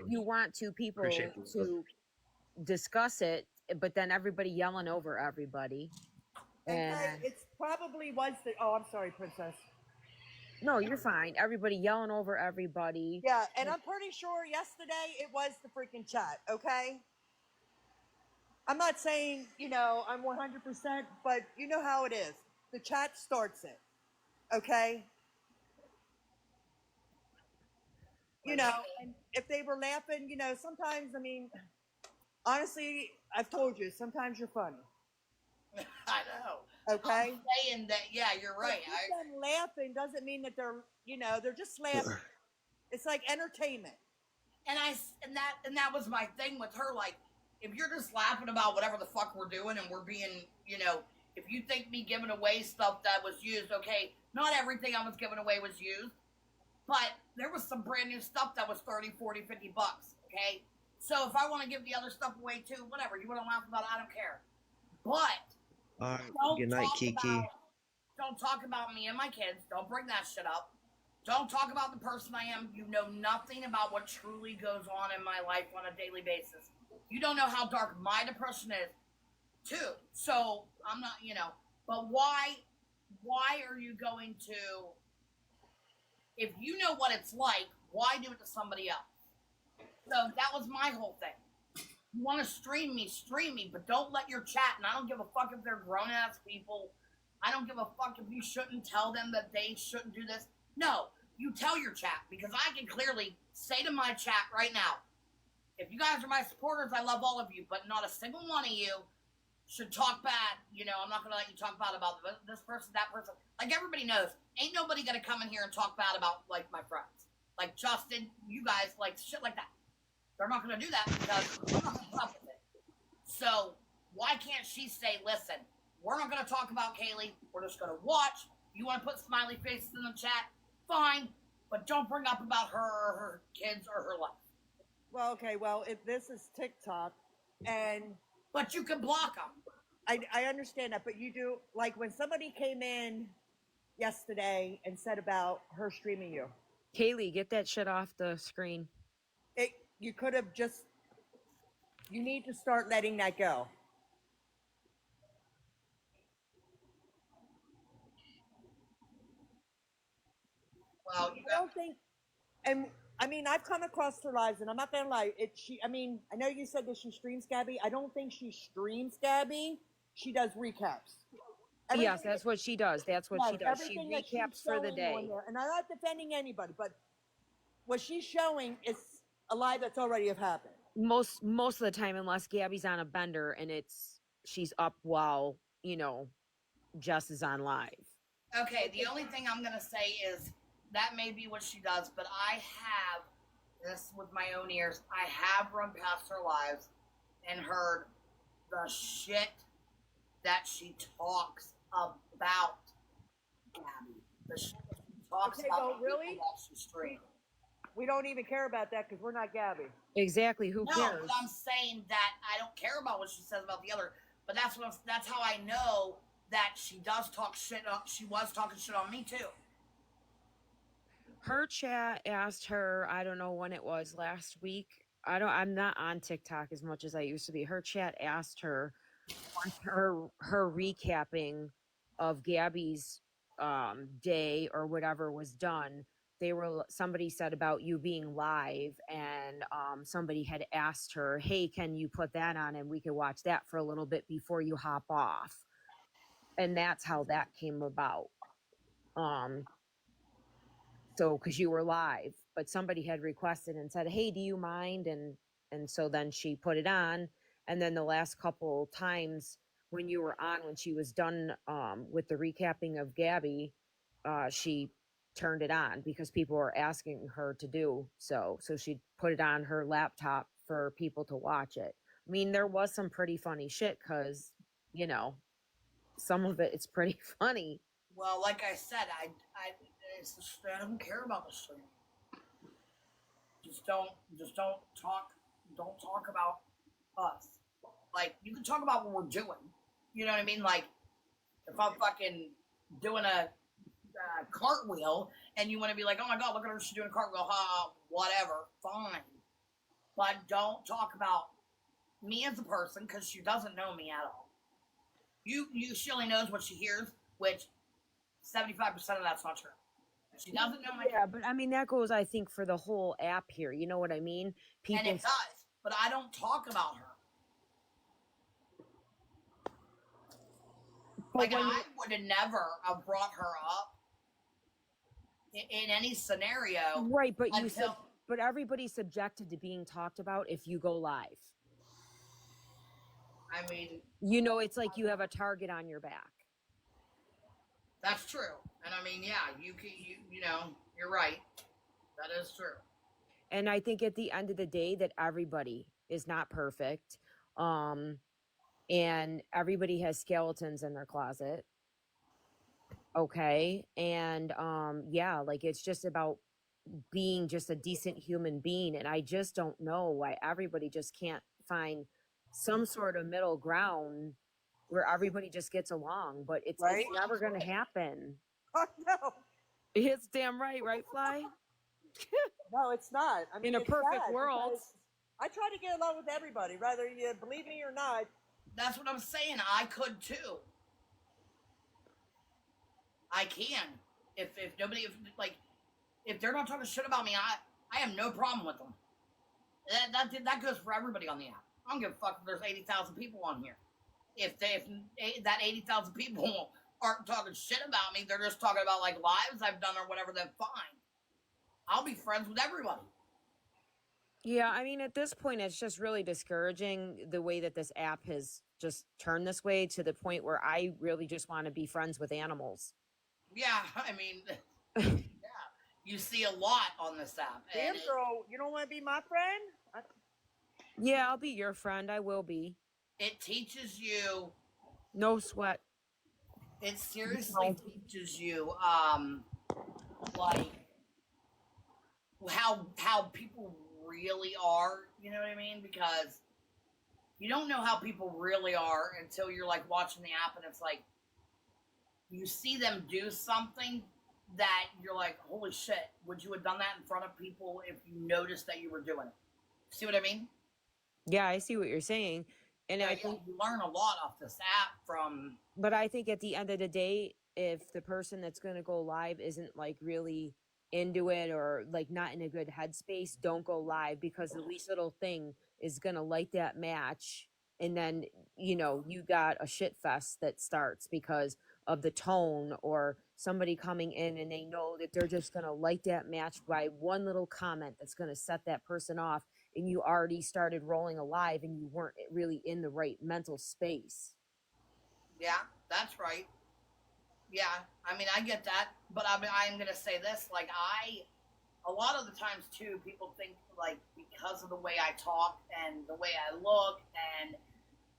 you want people Appreciate you. to discuss it, but then everybody yelling over everybody. And And it's probably was the. Oh, I'm sorry, Princess. no, you're fine. Everybody yelling over everybody. Yeah, and I'm pretty sure yesterday it was the freaking chat. Okay. I'm not saying, you know, I'm 100%, but you know how it is. The chat starts it. Okay? You know, and if they were laughing, you know, sometimes, I mean, honestly, I've told you, sometimes you're funny. I know. Okay? I'm saying that, yeah, you're right. But keep them laughing doesn't mean that they're, you know, they're just laughing. It's like entertainment. And that was my thing with her. Like, if you're just laughing about whatever the fuck we're doing and we're being, you know, if you think me giving away stuff that was used, okay, not everything I was giving away was used, but there was some brand new stuff that was 30, 40, 50 bucks, okay? So if I want to give the other stuff away too, whatever, you want to laugh about it, I don't care. But All right. don't Good night, talk Kiki. don't talk about me and my kids. Don't bring that shit up. Don't talk about the person I am. You know nothing about what truly goes on in my life on a daily basis. You don't know how dark my depression is, too. So I'm not, you know. But why are you going to? If you know what it's like, why do it to somebody else? So that was my whole thing. You want to stream me, but don't let your chat. And I don't give a fuck if they're grown ass people. I don't give a fuck if you shouldn't tell them that they shouldn't do this. No, you tell your chat, because I can clearly say to my chat right now, if you guys are my supporters, I love all of you, but not a single one of you should talk bad. You know, I'm not going to let you talk bad about this person, that person. Like, everybody knows, ain't nobody going to come in here and talk bad about, like, my friends. Like, Justin, you guys, like, shit like that. They're not going to do that because I'm not going to put up with it. So, why can't she say, listen, We're not going to talk about Kaylee. We're just going to watch. You want to put smiley faces in the chat? Fine. But don't bring up about her or her kids or her life. Well, okay. Well, if this is TikTok, and But you can block them. I understand that, but you do, like, when somebody came in yesterday and said about her streaming you, Kaylee, get that shit off the screen. you could have just, you need to start letting that go. Well, I don't think, and I mean, I've come across her lives, and I'm not gonna lie. I mean, I know you said that she streams Gabby. I don't think she streams Gabby. She does recaps. Yes, that's what she does. That's what she does. She Everything that she's recaps for the showing on day. there, and I'm not defending anybody, but what she's showing is a live that's already have happened. Most of the time, unless Gabby's on a bender and she's up while, you know, Jess is on live. okay, the only thing I'm going to say is that may be what she does, but I have, this with my own ears, I have run past her lives and heard the shit that she talks about Gabby. The shit that she talks Okay, about well, the people really? that she streams. We don't even care about that because we're not Gabby. Exactly. Who No, cares? but I'm saying that I don't care about what she says about the other. But that's how I know that she does talk shit. She was talking shit on me too. Her chat asked her, I don't know when it was, last week. I'm not on TikTok as much as I used to be. Her chat asked her once her recapping of Gabby's day or whatever was done. Somebody said about you being live, and somebody had asked her, hey, can you put that on and we could watch that for a little bit before you hop off. And that's how that came about. So because you were live, but somebody had requested and said, hey, do you mind? And so then she put it on. And then the last couple times when you were on, when she was done with the recapping of Gabby, she turned it on because people were asking her to do so. So she put it on her laptop for people to watch it. I mean, there was some pretty funny shit because, you know, some of it's pretty funny. Well, like I said, I don't care about the stream. Just don't talk. Don't talk about us. Like, you can talk about what we're doing. You know what I mean? Like, if I'm fucking doing a cartwheel and you want to be like, oh my god, look at her, she's doing a cartwheel, whatever, fine. But don't talk about me as a person because she doesn't know me at all. She only knows what she hears, which 75% of that's not true. She doesn't know my. Yeah, but I mean, that goes, I think, for the whole app here. You know what I mean? And it does, but I don't talk about her. Like, I would have never have brought her up in any scenario. Right, but you said, but everybody's subjected to being talked about if you go live. I mean, you know, it's like you have a target on your back. That's true. And I mean, yeah, you know, you're right. That is true. And I think at the end of the day that everybody is not perfect. And everybody has skeletons in their closet. Okay. And yeah, like it's just about being just a decent human being. And I just don't know why everybody just can't find some sort of middle ground where everybody just gets along, but it's never going to happen. Oh, no. It's damn right, Fly? No, it's not. I mean, in a perfect world. I try to get along with everybody, whether you believe me or not. That's what I'm saying. I could too. I can. If they're not talking shit about me, I have no problem with them. That goes for everybody on the app. I don't give a fuck if there's 80,000 people on here. If that 80,000 people aren't talking shit about me, they're just talking about like lives I've done or whatever, then fine. I'll be friends with everybody. Yeah, I mean, at this point, it's just really discouraging the way that this app has just turned this way to the point where I really just want to be friends with animals. Yeah, I mean, yeah, you see a lot on this app. Damn, girl, you don't want to be my friend? Yeah, I'll be your friend. I will be. It teaches you. No sweat. It seriously teaches you, like how people really are. You know what I mean? Because you don't know how people really are until you're like watching the app, and it's like you see them do something that you're like, holy shit, would you have done that in front of people if you noticed that you were doing it? See what I mean? Yeah, I see what you're saying. And Yeah, I yeah, think, you learn a lot off this app from. but I think at the end of the day, if the person that's going to go live isn't like really into it or like not in a good headspace, don't go live, because the least little thing is going to light that match. And then, you got a shit fest that starts because of the tone, or somebody coming in and they know that they're just going to light that match by one little comment that's going to set that person off. And you already started rolling alive and you weren't really in the right mental space. Yeah, that's right. Yeah, I mean, I get that, but I'm gonna say this: like, a lot of the times too, people think like because of the way I talk and the way I look and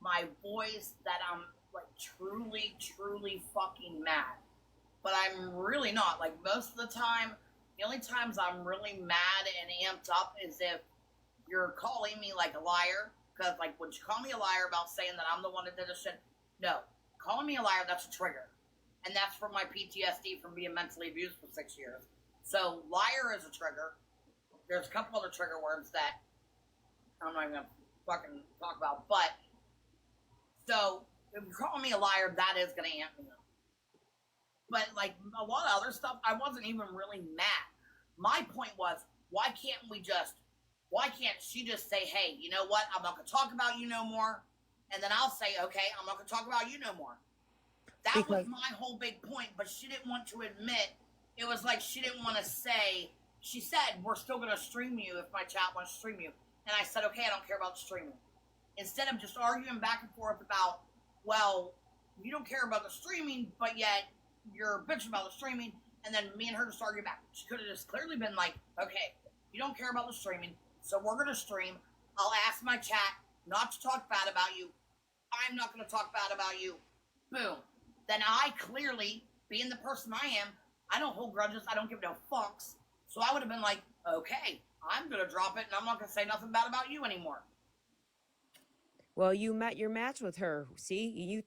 my voice that I'm like truly, truly fucking mad. But I'm really not. Like most of the time, the only times I'm really mad and amped up is if you're calling me like a liar. Because like, would you call me a liar about saying that I'm the one that did this shit? No, calling me a liar, that's a trigger, and that's from my PTSD from being mentally abused for 6 years. So liar is a trigger. There's a couple other trigger words that I'm not even gonna fucking talk about. But so if you call me a liar, that is gonna amp me up. But like a lot of other stuff, I wasn't even really mad. My point was, why can't she just say, hey, you know what? I'm not gonna talk about you no more. And then I'll say, okay, I'm not gonna talk about you no more. That was my whole big point, but she didn't want to admit. It was like she didn't want to say. She said, we're still gonna stream you if my chat wants to stream you. And I said, okay, I don't care about streaming. Instead of just arguing back and forth about, well, you don't care about the streaming, but yet you're bitching about the streaming, and then me and her just argue back. She could have just clearly been like, okay, you don't care about the streaming, so we're gonna stream. I'll ask my chat not to talk bad about you. I'm not gonna talk bad about you. Boom. Then I clearly, being the person I am, I don't hold grudges. I don't give no fucks. So I would have been like, okay, I'm gonna drop it, and I'm not gonna say nothing bad about you anymore. Well, you met your match with her. See, you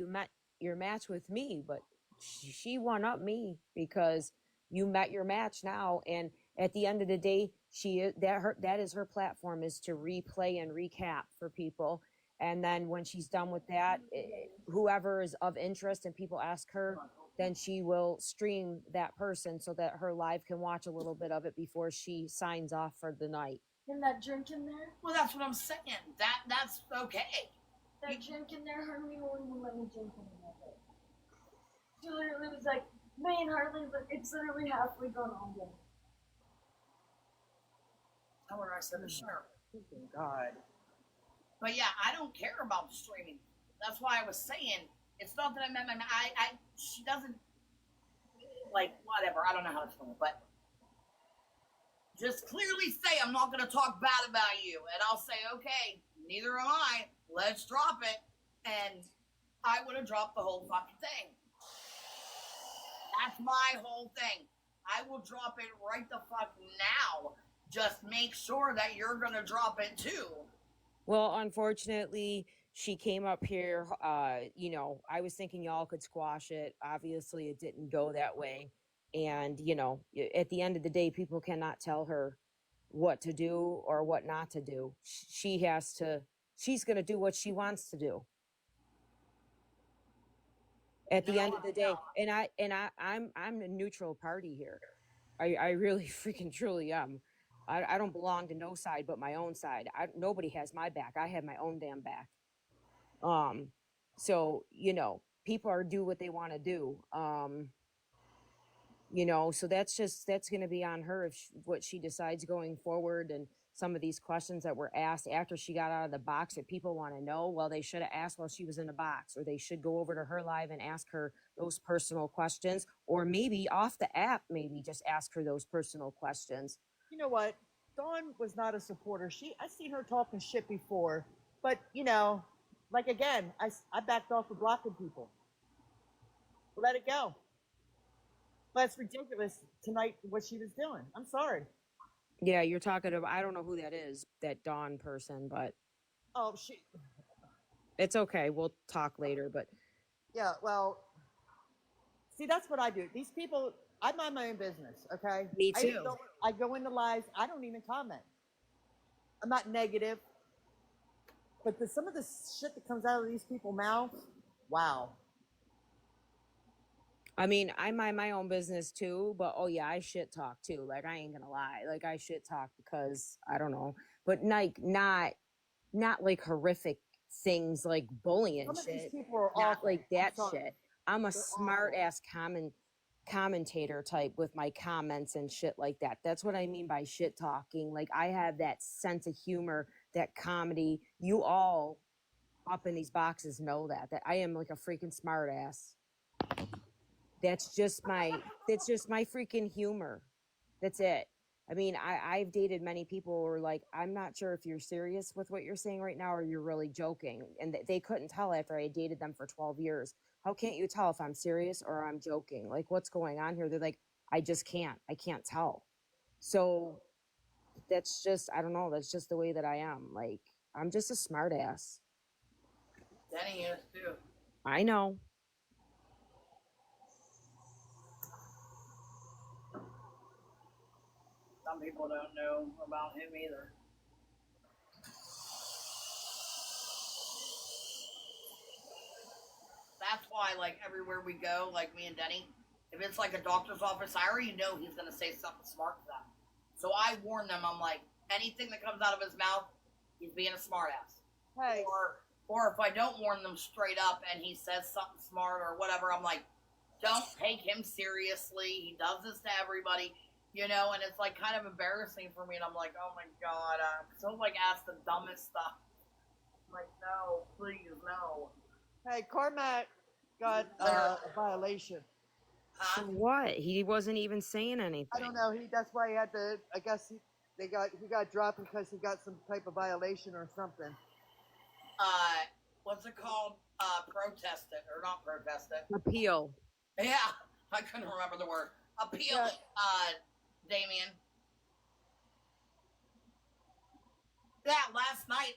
met your match with me, but she won up me because you met your match now. And at the end of the day, that is her platform, is to replay and recap for people. And then when she's done with that, whoever is of interest and people ask her, then she will stream that person so that her live can watch a little bit of it before she signs off for the night. And that drink in there? Well, that's what I'm saying. That's okay. That drink in there, Harley wouldn't even let me drink anymore. She literally was like, me and Harley, it's literally halfway gone all day. Tell her I said the sure. God. But yeah, I don't care about the streaming. That's why I was saying it's not that I met my. She doesn't like whatever. I don't know how to explain it, but just clearly say I'm not going to talk bad about you, and I'll say okay, neither am I. Let's drop it, and I would have dropped the whole fucking thing. That's my whole thing. I will drop it right the fuck now. Just make sure that you're going to drop it too. Well, unfortunately, she came up here. I was thinking y'all could squash it. Obviously, it didn't go that way. And, at the end of the day, people cannot tell her what to do or what not to do. She's going to do what she wants to do. At the end of the day, I'm a neutral party here. I really freaking truly am. I don't belong to no side but my own side. Nobody has my back. I have my own damn back. So, people are do what they want to do. So that's going to be on her if what she decides going forward. And some of these questions that were asked after she got out of the box that people want to know, well, they should have asked while she was in the box, or they should go over to her live and ask her those personal questions, or maybe off the app, maybe just ask her those personal questions. You know what? Dawn was not a supporter. I seen her talking shit before, but like again, I backed off of blocking people. let it go. But it's ridiculous tonight what she was doing. I'm sorry. Yeah, you're talking about, I don't know who that is, that Dawn person, but Oh, she. it's okay. We'll talk later, but Yeah. Well, see, that's what I do. These people, I mind my own business. Okay. me too. I go into lives. I don't even comment. I'm not negative, but some of the shit that comes out of these people's mouths, wow. I mean, I mind my own business too, but oh yeah, I shit talk too. Like I ain't gonna lie. Like I shit talk because I don't know. But like not like horrific things like bullying Some of these shit. people are Not awful. like I'm that sorry. shit. I'm a They're smart awful. ass commentator type with my comments and shit like that. That's what I mean by shit talking. Like I have that sense of humor, that comedy. You all up in these boxes know that I am like a freaking smart ass. That's just my freaking humor. That's it. I mean, I've dated many people who are like, I'm not sure if you're serious with what you're saying right now or you're really joking. And they couldn't tell after I dated them for 12 years. How can't you tell if I'm serious or I'm joking? Like, what's going on here? They're like, I just can't. I can't tell. So that's just, I don't know. That's just the way that I am. Like, I'm just a smart ass. Denny is too. I know. Some people don't know about him either. That's why, like, everywhere we go, like me and Denny, if it's like a doctor's office, I already know he's going to say something smart to them. So I warn them, I'm like, anything that comes out of his mouth, he's being a smartass. Hey. Or if I don't warn them straight up and he says something smart or whatever, I'm like, don't take him seriously. He does this to everybody, you know, and it's like kind of embarrassing for me. And I'm like, oh my God, I'm so like ask the dumbest stuff. I'm like, no, please, no. Hey, Cormac got a violation. For what? He wasn't even saying anything. I don't know. That's why he had to. I guess he got dropped because he got some type of violation or something. What's it called? Protest it or not protest it? Appeal. Yeah, I couldn't remember the word. Appeal Yeah. it, Damien. Yeah, last night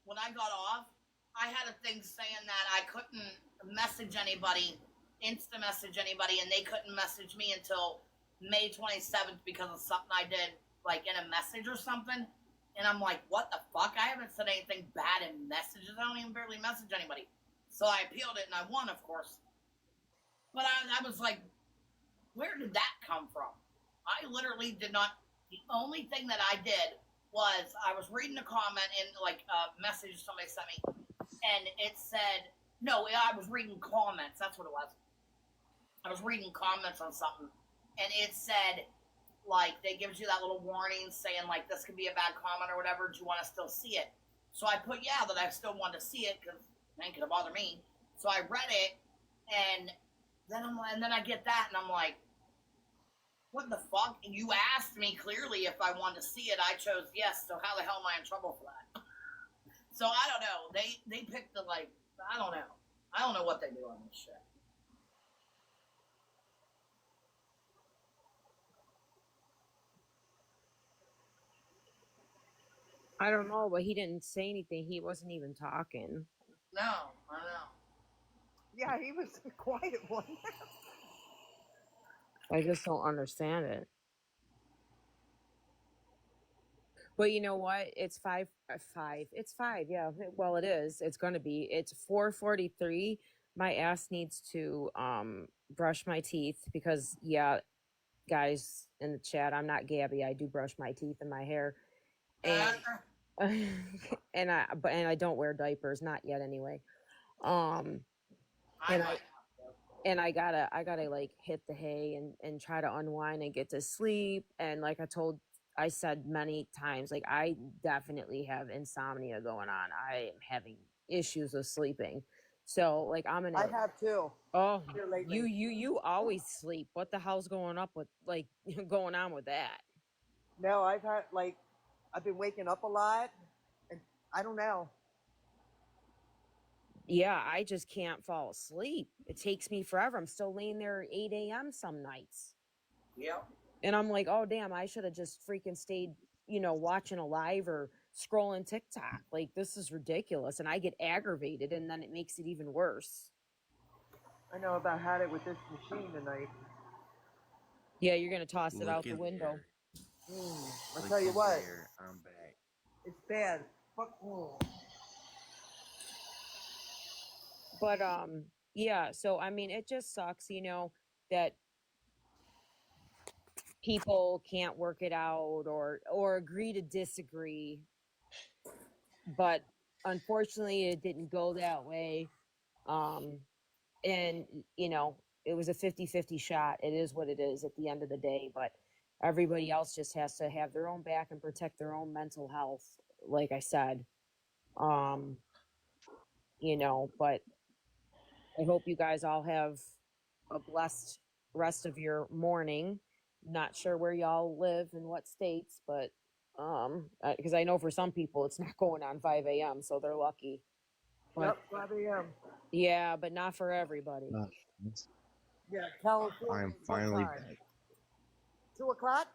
when I got off, I had a thing saying that I couldn't message anybody, insta message anybody, and they couldn't message me until May 27th because of something I did, like in a message or something. And I'm like, what the fuck? I haven't said anything bad in messages. I don't even barely message anybody. So I appealed it and I won, of course. But I was like, where did that come from? I literally did not. The only thing that I did was I was reading a comment in like a message somebody sent me, and it said, no, I was reading comments. That's what it was. I was reading comments on something, and it said, like, they gives you that little warning saying, like, this could be a bad comment or whatever. Do you want to still see it? So I put, yeah, that I still wanted to see it because it ain't gonna bother me. So I read it, and then I get that, and I'm like, what the fuck? And you asked me clearly if I wanted to see it. I chose yes. So how the hell am I in trouble for that? So I don't know. They picked the like. I don't know. I don't know what they do on this shit. I don't know, but he didn't say anything. He wasn't even talking. No, I know. Yeah, he was a quiet one. I just don't understand it. But you know what? It's five. It's five. Yeah. Well, it is. It's gonna be. It's 4:43. My ass needs to brush my teeth because yeah, guys in the chat, I'm not Gabby. I do brush my teeth and my hair, and and I don't wear diapers, not yet anyway. Um, I and might. I gotta like hit the hay and try to unwind and get to sleep. And like I said many times, like I definitely have insomnia going on. I am having issues with sleeping. So like I'm I gonna have too. oh Here lately. you always sleep. What the hell's going up with like going on with that? No, I've been waking up a lot, and I don't know. Yeah, I just can't fall asleep. It takes me forever. I'm still laying there at 8 a.m. some nights. Yep. And I'm like, oh, damn, I should have just freaking stayed, watching a live or scrolling TikTok. Like, this is ridiculous. And I get aggravated, and then it makes it even worse. I know about had it with this machine tonight. Yeah, you're going to toss it out Look the in window. there. I'll Look tell you in what, there. I'm back. it's bad. Fuck. But, yeah, so, I mean, it just sucks, that people can't work it out or agree to disagree. But unfortunately, it didn't go that way. Um, and it was a 50-50 shot. It is what it is at the end of the day, but everybody else just has to have their own back and protect their own mental health, like I said. um but I hope you guys all have a blessed rest of your morning. Not sure where y'all live and what states, but because I know for some people it's not going on 5 a.m, so they're lucky. But Yep, 5 a.m. yeah, but not for everybody. Yeah, California. I'm What finally time? back. 2 o'clock?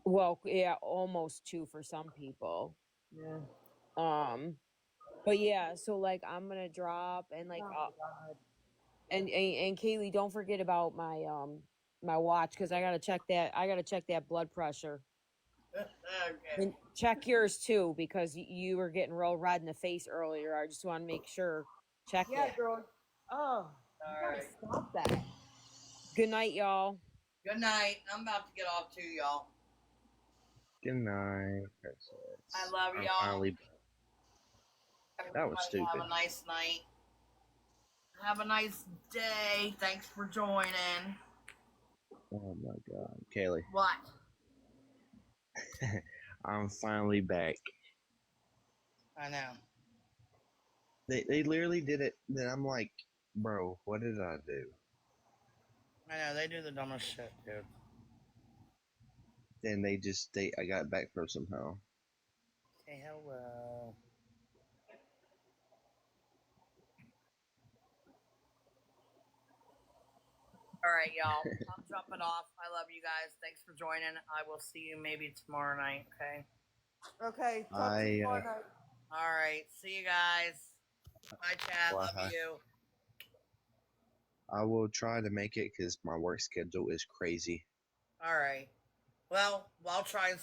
Well, yeah, almost 2 for some people. Yeah. But yeah, so like I'm gonna drop and like Oh, my God. and Kaylee, don't forget about my watch, because I gotta check that blood pressure. Okay. And check yours too, because you were getting real red in the face earlier. I just want to make sure. Check Yeah, it. girl. Oh, All you gotta right. stop that. Good night, y'all. Good night. I'm about to get off too, y'all. Good night, I princess. love I'm y'all. finally back. That was Everybody have stupid. a nice night. Have a nice day. Thanks for joining. Oh my god. Kaylee. What? I'm finally back. I know. They literally did it. Then I'm like, bro, what did I do? I know. They do the dumbest shit, dude. Then I got back for somehow. Say hello. All right, y'all. I'm jumping off. I love you guys. Thanks for joining. I will see you maybe tomorrow night, okay? Okay, talk to you tomorrow night. All right. See you guys. Bye, Chad. Well, Love you. I will try to make it because my work schedule is crazy. All right. Well, I'll try and